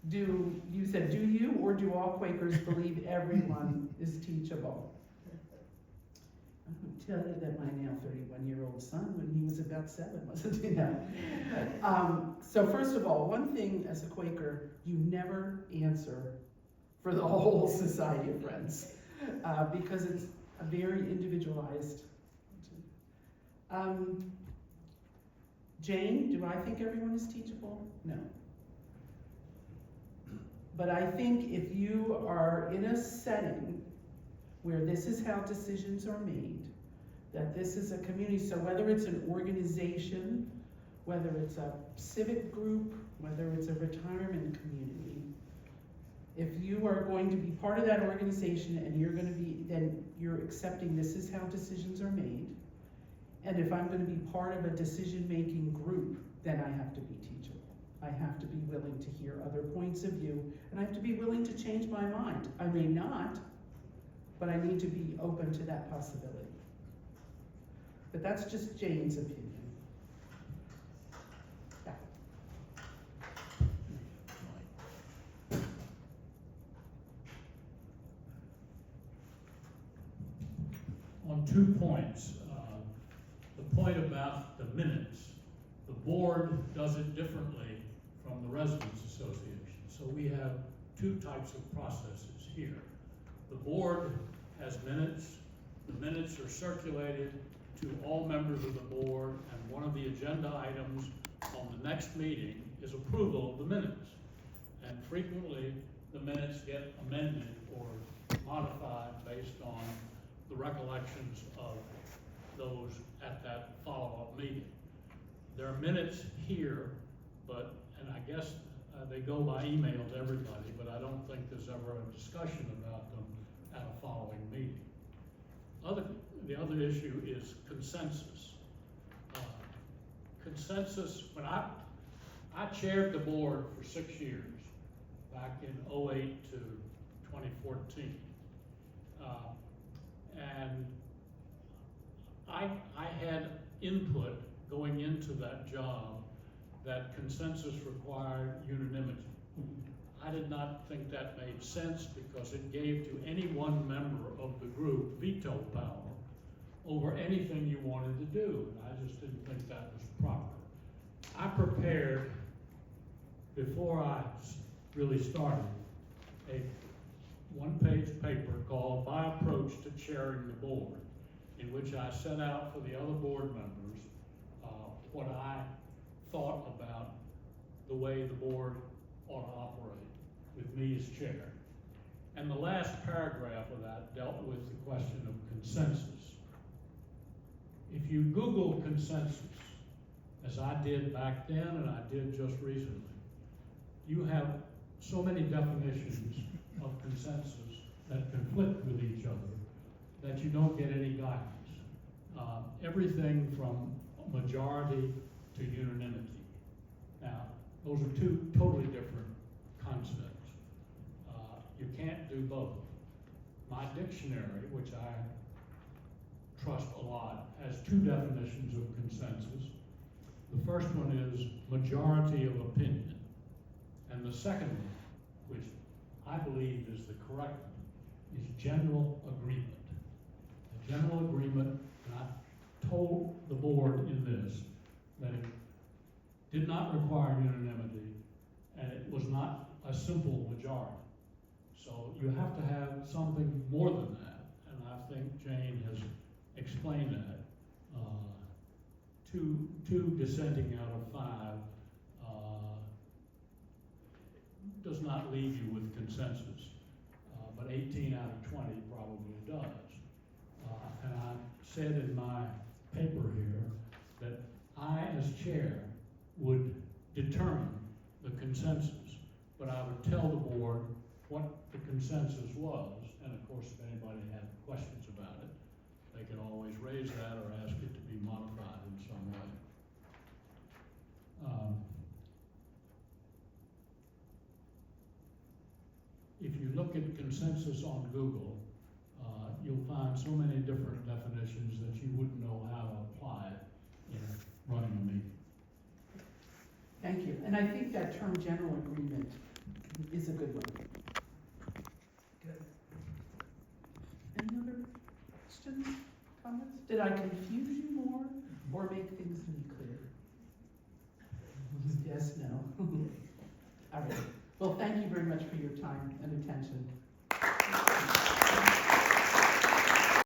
You said, do you or do all Quakers believe everyone is teachable? I would tell you that my now 31-year-old son, when he was about 7, wasn't he? So first of all, one thing as a Quaker, you never answer for the whole Society of Friends, because it's a very individualized. Jane, do I think everyone is teachable? No. But I think if you are in a setting where this is how decisions are made, that this is a community, so whether it's an organization, whether it's a civic group, whether it's a retirement community, if you are going to be part of that organization and you're going to be, then you're accepting this is how decisions are made. And if I'm going to be part of a decision-making group, then I have to be teachable. I have to be willing to hear other points of view, and I have to be willing to change my mind. I may not, but I need to be open to that possibility. But that's just Jane's opinion. Yeah. On 2 points. The point about the minutes, the board does it differently from the Residents Association. So we have 2 types of processes here. The board has minutes. The minutes are circulated to all members of the board, and one of the agenda items on the next meeting is approval of the minutes. And frequently, the minutes get amended or modified based on the recollections of those at that follow-up meeting. There are minutes here, and I guess they go by email to everybody, but I don't think there's ever a discussion about them at a following meeting. The other issue is consensus. Consensus, when I chaired the board for 6 years, back in 2008 to 2014. And I had input going into that job that consensus required unanimity. I did not think that made sense because it gave to any one member of the group veto power over anything you wanted to do, and I just didn't think that was proper. I prepared, before I really started, a 1-page paper called My Approach to Chairing the Board, in which I set out for the other board members what I thought about the way the board ought to operate with me as chair. And the last paragraph of that dealt with the question of consensus. If you Google consensus, as I did back then and I did just recently, you have so many definitions of consensus that conflict with each other that you don't get any guidance. Everything from majority to unanimity. Now, those are 2 totally different concepts. You can't do both. My dictionary, which I trust a lot, has 2 definitions of consensus. The first one is majority of opinion. And the second one, which I believe is the correct one, is general agreement. A general agreement, and I told the board in this that it did not require unanimity and it was not a simple majority. So you have to have something more than that, and I think Jane has explained that. 2 dissenting out of 5 does not leave you with consensus, but 18 out of 20 probably does. And I said in my paper here that I, as chair, would determine the consensus, but I would tell the board what the consensus was, and of course, if anybody had questions about it, they could always raise that or ask it to be modified in some way. If you look at consensus on Google, you'll find so many different definitions that you wouldn't know how to apply it in running a meeting. Thank you, and I think that term general agreement is a good one. Good. Any other questions, comments? Did I confuse you more or make things clear? Yes, no. All right. Well, thank you very much for your time and attention.